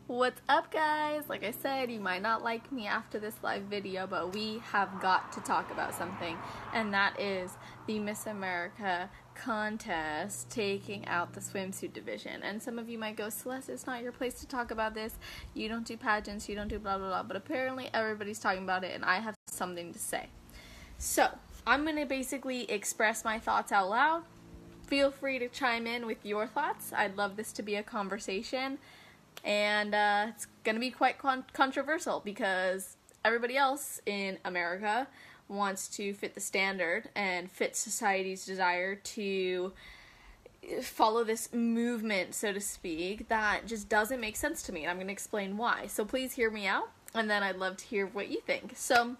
What's up, guys? Like I said, you might not like me after this live video, but we have got to talk about something, and that is the Miss America contest taking out the swimsuit division. And some of you might go, Celeste, it's not your place to talk about this. You don't do pageants, you don't do blah blah blah, but apparently everybody's talking about it, and I have something to say. So, I'm going to basically express my thoughts out loud. Feel free to chime in with your thoughts. I'd love this to be a conversation. And it's going to be quite controversial because everybody else in America wants to fit the standard and fit society's desire to follow this movement, so to speak, that just doesn't make sense to me. And I'm going to explain why. So please hear me out, and then I'd love to hear what you think. So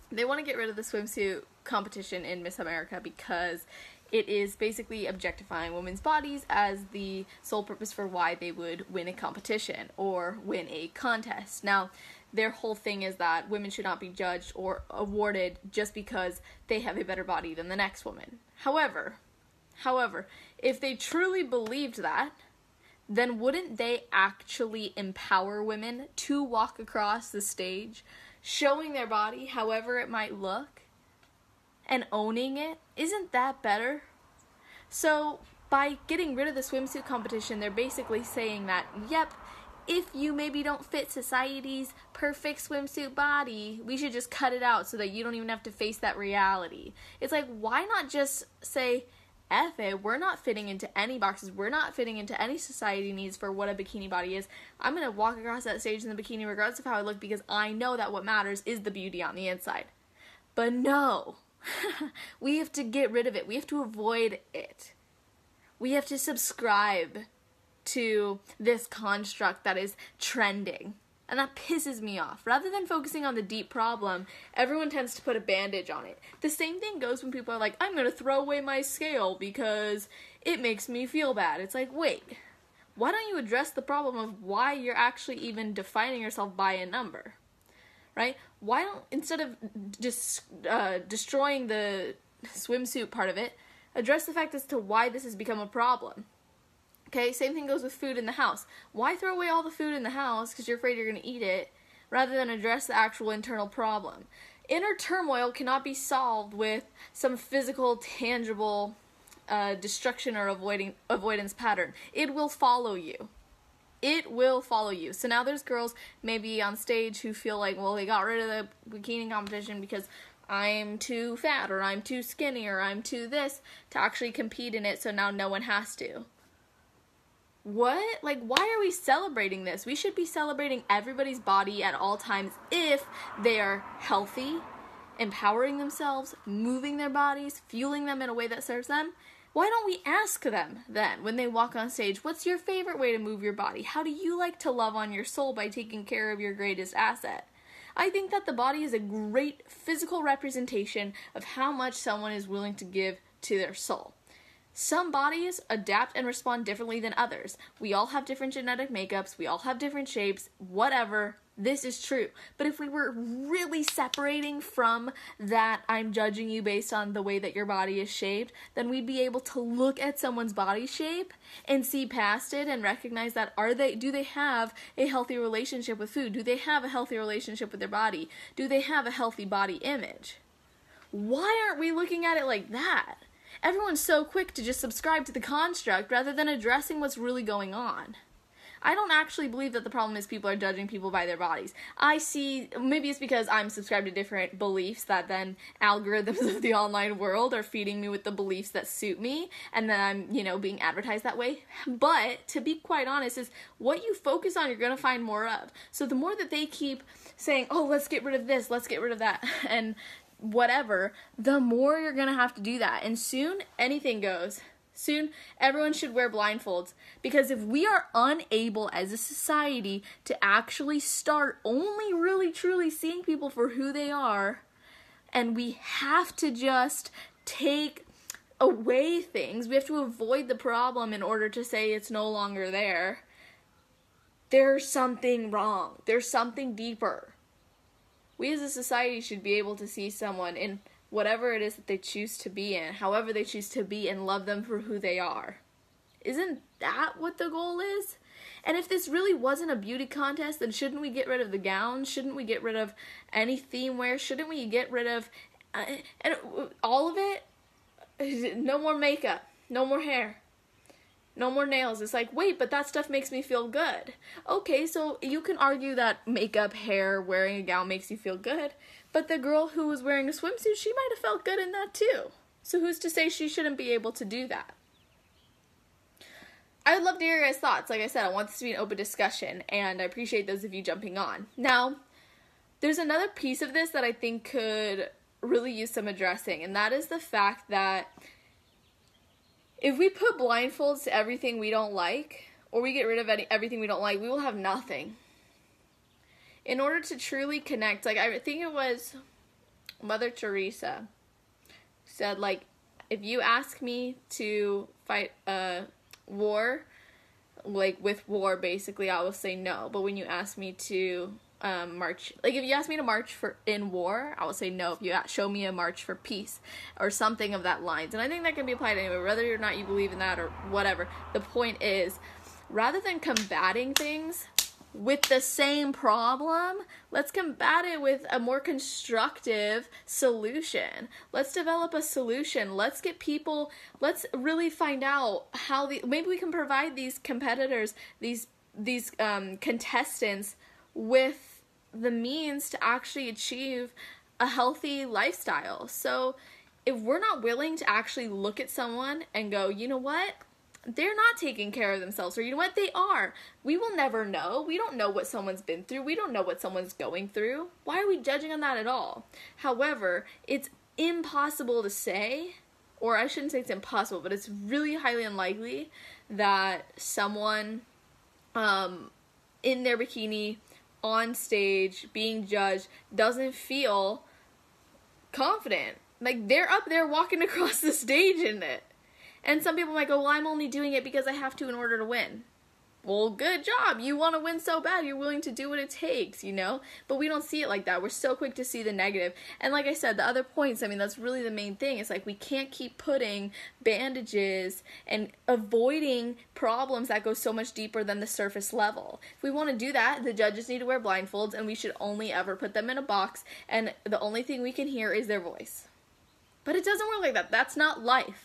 they want to get rid of the swimsuit competition in Miss America because it is basically objectifying women's bodies as the sole purpose for why they would win a competition or win a contest. Now, their whole thing is that women should not be judged or awarded just because they have a better body than the next woman. However, if they truly believed that, then wouldn't they actually empower women to walk across the stage, showing their body however it might look, and owning it? Isn't that better? So, by getting rid of the swimsuit competition, they're basically saying that, yep, if you maybe don't fit society's perfect swimsuit body, we should just cut it out so that you don't even have to face that reality. It's like, why not just say, F it, we're not fitting into any boxes, we're not fitting into any society needs for what a bikini body is. I'm going to walk across that stage in the bikini regardless of how I look because I know that what matters is the beauty on the inside. But no. We have to get rid of it. We have to avoid it. We have to subscribe to this construct that is trending. And that pisses me off. Rather than focusing on the deep problem, everyone tends to put a bandage on it. The same thing goes when people are like, I'm going to throw away my scale because it makes me feel bad. It's like, wait, why don't you address the problem of why you're actually even defining yourself by a number? Right? Why don't, instead of just destroying the swimsuit part of it, address the fact as to why this has become a problem. Okay, same thing goes with food in the house. Why throw away all the food in the house because you're afraid you're going to eat it, rather than address the actual internal problem? Inner turmoil cannot be solved with some physical, tangible destruction or avoidance pattern. It will follow you. It will follow you. So now there's girls maybe on stage who feel like, well, they got rid of the bikini competition because I'm too fat or I'm too skinny or I'm too this to actually compete in it, so now no one has to. What? Like, why are we celebrating this? We should be celebrating everybody's body at all times if they are healthy, empowering themselves, moving their bodies, fueling them in a way that serves them. Why don't we ask them then, when they walk on stage, what's your favorite way to move your body? How do you like to love on your soul by taking care of your greatest asset? I think that the body is a great physical representation of how much someone is willing to give to their soul. Some bodies adapt and respond differently than others. We all have different genetic makeups, we all have different shapes, whatever. This is true. But if we were really separating from that I'm judging you based on the way that your body is shaped, then we'd be able to look at someone's body shape and see past it and recognize that do they have a healthy relationship with food? Do they have a healthy relationship with their body? Do they have a healthy body image? Why aren't we looking at it like that? Everyone's so quick to just subscribe to the construct rather than addressing what's really going on. I don't actually believe that the problem is people are judging people by their bodies. I see, maybe it's because I'm subscribed to different beliefs that then algorithms of the online world are feeding me with the beliefs that suit me, and then I'm, being advertised that way. But, to be quite honest, is what you focus on, you're going to find more of. So the more that they keep saying, oh, let's get rid of this, let's get rid of that, and whatever, the more you're going to have to do that. And soon, anything goes. Soon, everyone should wear blindfolds, because if we are unable as a society to actually start only really truly seeing people for who they are, and we have to just take away things, we have to avoid the problem in order to say it's no longer there, there's something wrong. There's something deeper. We as a society should be able to see someone in whatever it is that they choose to be in, however they choose to be, and love them for who they are. Isn't that what the goal is? And if this really wasn't a beauty contest, then shouldn't we get rid of the gowns? Shouldn't we get rid of any theme wear? Shouldn't we get rid of and all of it? No more makeup, no more hair, no more nails. It's like, wait, but that stuff makes me feel good. Okay, so you can argue that makeup, hair, wearing a gown makes you feel good, but the girl who was wearing a swimsuit, she might have felt good in that too. So who's to say she shouldn't be able to do that? I would love to hear your guys' thoughts. Like I said, I want this to be an open discussion, and I appreciate those of you jumping on. Now, there's another piece of this that I think could really use some addressing, and that is the fact that if we put blindfolds to everything we don't like, or we get rid of everything we don't like, we will have nothing. In order to truly connect, like I think it was Mother Teresa said, like, if you ask me to fight war, like with war basically, I will say no. But when you ask me to march, like if you ask me to march in war, I will say no. If you show me a march for peace or something of that lines. And I think that can be applied anyway, whether or not you believe in that or whatever. The point is, rather than combating things with the same problem, let's combat it with a more constructive solution. Let's develop a solution. Let's get people, let's really find out how maybe we can provide these competitors, these contestants with the means to actually achieve a healthy lifestyle. So if we're not willing to actually look at someone and go, you know what? They're not taking care of themselves, or you know what, they are. We will never know. We don't know what someone's been through. We don't know what someone's going through. Why are we judging on that at all? However, it's impossible to say, or I shouldn't say it's impossible, but it's really highly unlikely that someone in their bikini on stage being judged doesn't feel confident. Like, they're up there walking across the stage in it. And some people might go, well, I'm only doing it because I have to in order to win. Well, good job. You want to win so bad, you're willing to do what it takes, you know? But we don't see it like that. We're so quick to see the negative. And like I said, the other points, I mean, that's really the main thing. It's like we can't keep putting bandages and avoiding problems that go so much deeper than the surface level. If we want to do that, the judges need to wear blindfolds, and we should only ever put them in a box, and the only thing we can hear is their voice. But it doesn't work like that. That's not life.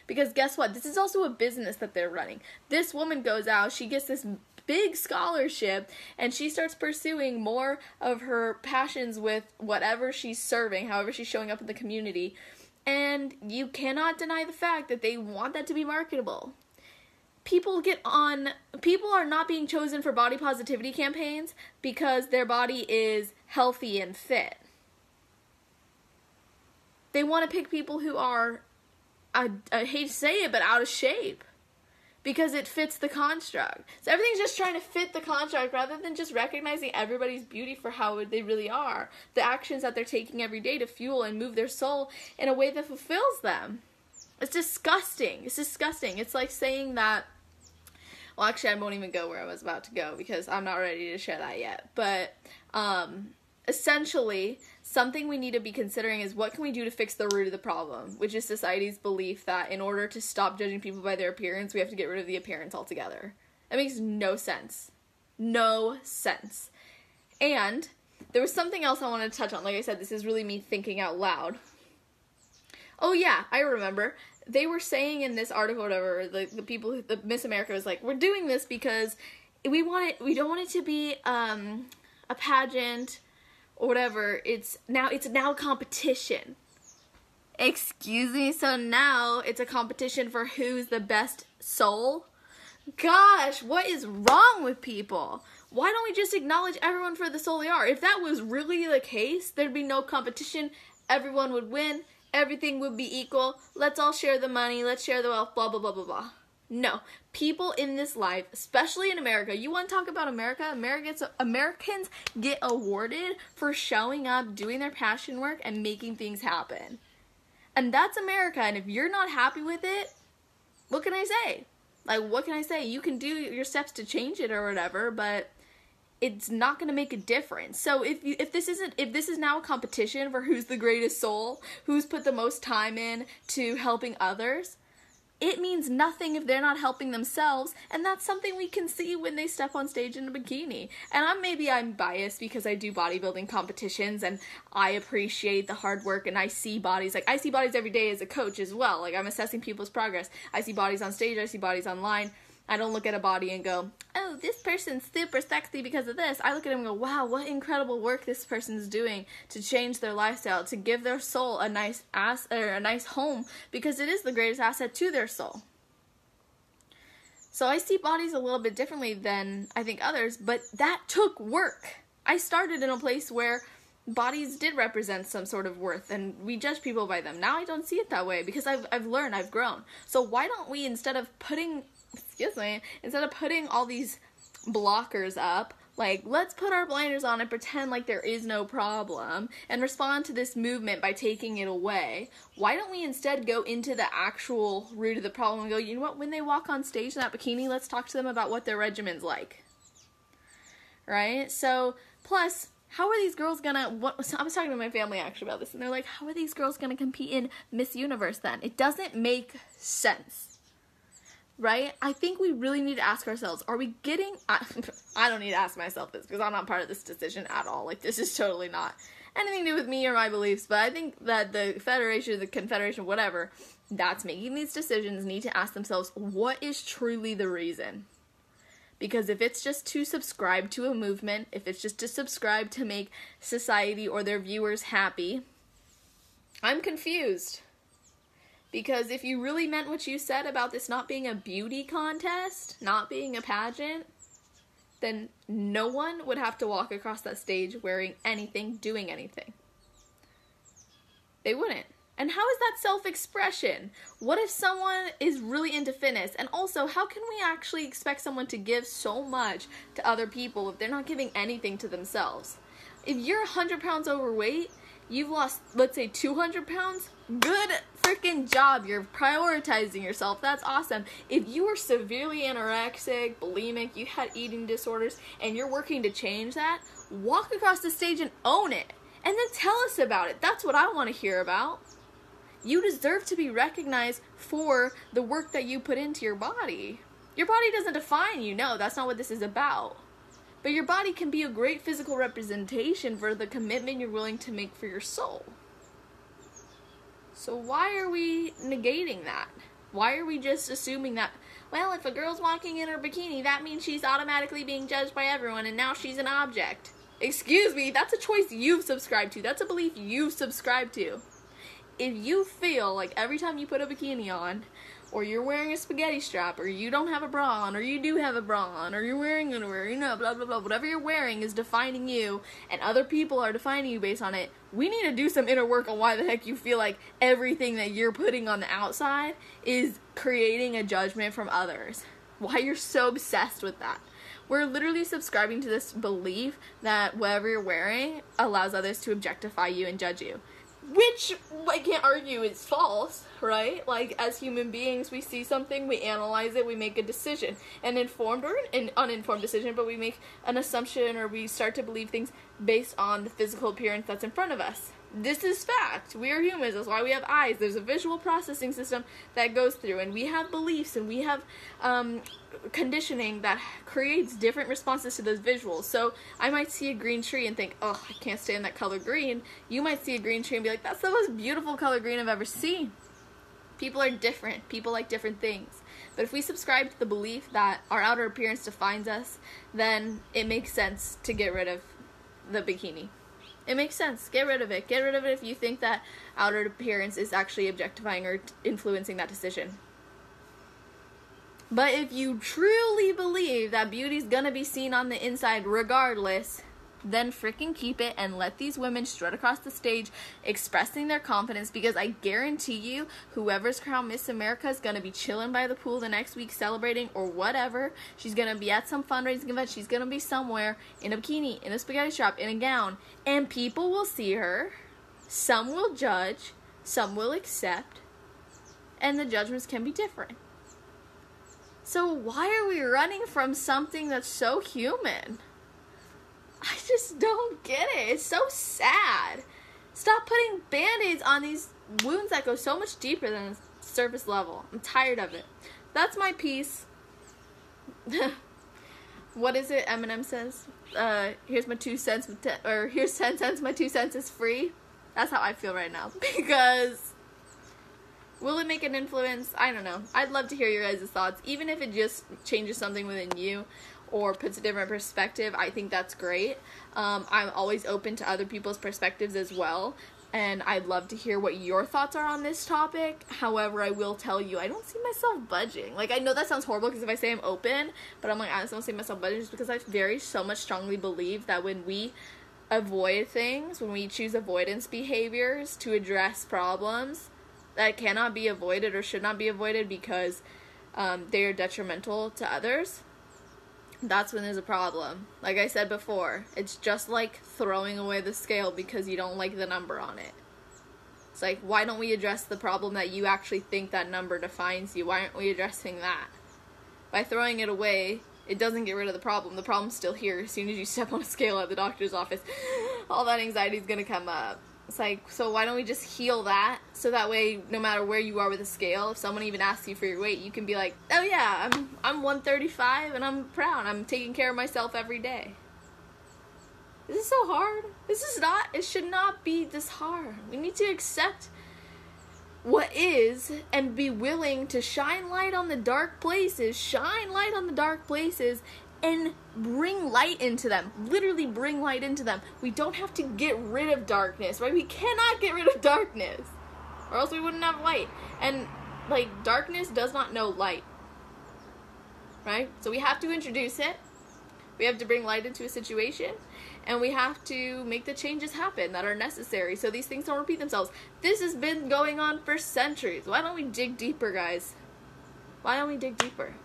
Because guess what? This is also a business that they're running. This woman goes out, she gets this big scholarship, and she starts pursuing more of her passions with whatever she's serving, however she's showing up in the community. And you cannot deny the fact that they want that to be marketable. People are not being chosen for body positivity campaigns because their body is healthy and fit. They want to pick people who are, I hate to say it, but out of shape, because it fits the construct. So everything's just trying to fit the construct rather than just recognizing everybody's beauty for how they really are. The actions that they're taking every day to fuel and move their soul in a way that fulfills them. It's disgusting. It's disgusting. It's like saying that, well, actually, I won't even go where I was about to go because I'm not ready to share that yet. But essentially, something we need to be considering is what can we do to fix the root of the problem, which is society's belief that in order to stop judging people by their appearance, we have to get rid of the appearance altogether. That makes no sense. No sense. And there was something else I wanted to touch on. Like I said, this is really me thinking out loud. Oh yeah, I remember. They were saying in this article, whatever, the people, the Miss America was like, we're doing this because we don't want it to be a pageant or whatever. It's now a competition. Excuse me, so now it's a competition for who's the best soul? Gosh, what is wrong with people? Why don't we just acknowledge everyone for the soul they are? If that was really the case, there'd be no competition, everyone would win, everything would be equal, let's all share the money, let's share the wealth, blah, blah, blah, blah, blah. No. People in this life, especially in America, you want to talk about America? Americans get awarded for showing up, doing their passion work, and making things happen. And that's America, and if you're not happy with it, what can I say? Like, what can I say? You can do your steps to change it or whatever, but it's not going to make a difference. So if this is now a competition for who's the greatest soul, who's put the most time in to helping others, it means nothing if they're not helping themselves, and that's something we can see when they step on stage in a bikini. And maybe I'm biased because I do bodybuilding competitions, and I appreciate the hard work, and I see bodies, like, I see bodies every day as a coach as well. Like, I'm assessing people's progress. I see bodies on stage, I see bodies online. I don't look at a body and go, oh, this person's super sexy because of this. I look at him and go, wow, what incredible work this person's doing to change their lifestyle, to give their soul a nice a nice home, because it is the greatest asset to their soul. So I see bodies a little bit differently than I think others, but that took work. I started in a place where bodies did represent some sort of worth, and we judge people by them. Now I don't see it that way because I've learned, I've grown. So why don't we, instead of putting all these blockers up, like, let's put our blinders on and pretend like there is no problem and respond to this movement by taking it away. Why don't we instead go into the actual root of the problem and go, you know what, when they walk on stage in that bikini, let's talk to them about what their regimen's like. Right? So, plus, how are these girls gonna, I was talking to my family actually about this, and they're like, how are these girls gonna compete in Miss Universe then? It doesn't make sense. Right? I think we really need to ask ourselves, are we getting, I don't need to ask myself this because I'm not part of this decision at all. Like, this is totally not anything to do with me or my beliefs, but I think that the federation, the confederation, whatever, that's making these decisions need to ask themselves, what is truly the reason? Because if it's just to subscribe to a movement, if it's just to subscribe to make society or their viewers happy, I'm confused. Because if you really meant what you said about this not being a beauty contest, not being a pageant, then no one would have to walk across that stage wearing anything, doing anything. They wouldn't. And how is that self-expression? What if someone is really into fitness? And also, how can we actually expect someone to give so much to other people if they're not giving anything to themselves? If you're 100 pounds overweight, you've lost, let's say, 200 pounds, good freaking job. You're prioritizing yourself. That's awesome. If you were severely anorexic, bulimic, you had eating disorders, and you're working to change that, walk across the stage and own it. And then tell us about it. That's what I want to hear about. You deserve to be recognized for the work that you put into your body. Your body doesn't define you. No, that's not what this is about. But your body can be a great physical representation for the commitment you're willing to make for your soul. So why are we negating that? Why are we just assuming that, well, if a girl's walking in her bikini, that means she's automatically being judged by everyone and now she's an object? Excuse me, that's a choice you've subscribed to. That's a belief you've subscribed to. If you feel like every time you put a bikini on, or you're wearing a spaghetti strap, or you don't have a bra on, or you do have a bra on, or you're wearing underwear, blah, blah, blah, whatever you're wearing is defining you, and other people are defining you based on it, we need to do some inner work on why the heck you feel like everything that you're putting on the outside is creating a judgment from others. Why you're so obsessed with that. We're literally subscribing to this belief that whatever you're wearing allows others to objectify you and judge you. Which, I can't argue, is false, right? Like, as human beings, we see something, we analyze it, we make a decision. An informed or an uninformed decision, but we make an assumption or we start to believe things based on the physical appearance that's in front of us. This is fact. We are humans. That's why we have eyes. There's a visual processing system that goes through, and we have beliefs, and we have conditioning that creates different responses to those visuals. So I might see a green tree and think, oh, I can't stand that color green. You might see a green tree and be like, that's the most beautiful color green I've ever seen. People are different. People like different things. But if we subscribe to the belief that our outer appearance defines us, then it makes sense to get rid of the bikini. It makes sense. Get rid of it. Get rid of it if you think that outer appearance is actually objectifying or influencing that decision. But if you truly believe that beauty's gonna be seen on the inside regardless, then freaking keep it and let these women strut across the stage expressing their confidence, because I guarantee you whoever's crowned Miss America is going to be chilling by the pool the next week celebrating or whatever. She's going to be at some fundraising event. She's going to be somewhere in a bikini, in a spaghetti strap, in a gown, and people will see her. Some will judge, some will accept, and the judgments can be different. So why are we running from something that's so human? I just don't get it. It's so sad. Stop putting band-aids on these wounds that go so much deeper than surface level. I'm tired of it. That's my piece. What is it Eminem says? Here's my 2 cents, or here's 10 cents, my 2 cents is free. That's how I feel right now. Because will it make an influence? I don't know. I'd love to hear your guys' thoughts. Even if it just changes something within you or puts a different perspective, I think that's great. I'm always open to other people's perspectives as well. And I'd love to hear what your thoughts are on this topic. However, I will tell you, I don't see myself budging. Like, I know that sounds horrible because if I say I'm open, but I'm like, I just don't see myself budging just because I so much strongly believe that when we avoid things, when we choose avoidance behaviors to address problems that cannot be avoided or should not be avoided because they are detrimental to others, that's when there's a problem. Like I said before, it's just like throwing away the scale because you don't like the number on it. It's like, why don't we address the problem that you actually think that number defines you? Why aren't we addressing that? By throwing it away, it doesn't get rid of the problem. The problem's still here. As soon as you step on a scale at the doctor's office, all that anxiety is going to come up. It's like, so why don't we just heal that? So that way, no matter where you are with the scale, if someone even asks you for your weight, you can be like, oh yeah, I'm 135 and I'm proud. I'm taking care of myself every day. This is so hard. It should not be this hard. We need to accept what is and be willing to shine light on the dark places. Shine light on the dark places and bring light into them. Literally bring light into them. We don't have to get rid of darkness, right? We cannot get rid of darkness, or else we wouldn't have light. And, like, darkness does not know light, right? So we have to introduce it. We have to bring light into a situation. And we have to make the changes happen that are necessary so these things don't repeat themselves. This has been going on for centuries. Why don't we dig deeper, guys? Why don't we dig deeper?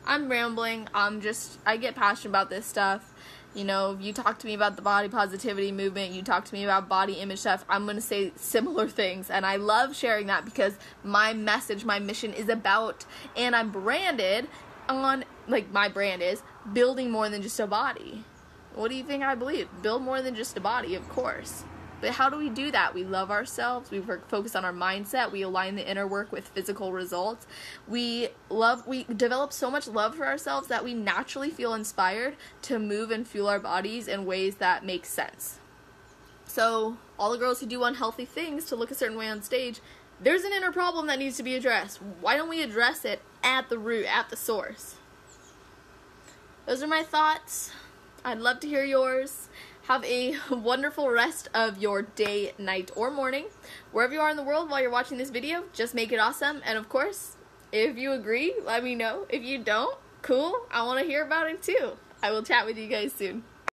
I'm rambling. I get passionate about this stuff. You know, if you talk to me about the body positivity movement, you talk to me about body image stuff, I'm going to say similar things. And I love sharing that because my message, my mission is about, and I'm branded on, like, my brand is building more than just a body. What do you think I believe? Build more than just a body, of course. But how do we do that? We love ourselves. We focus on our mindset. We align the inner work with physical results. We develop so much love for ourselves that we naturally feel inspired to move and fuel our bodies in ways that make sense. So all the girls who do unhealthy things to look a certain way on stage, there's an inner problem that needs to be addressed. Why don't we address it at the root, at the source? Those are my thoughts. I'd love to hear yours. Have a wonderful rest of your day, night, or morning. Wherever you are in the world while you're watching this video, just make it awesome. And of course, if you agree, let me know. If you don't, cool. I want to hear about it too. I will chat with you guys soon.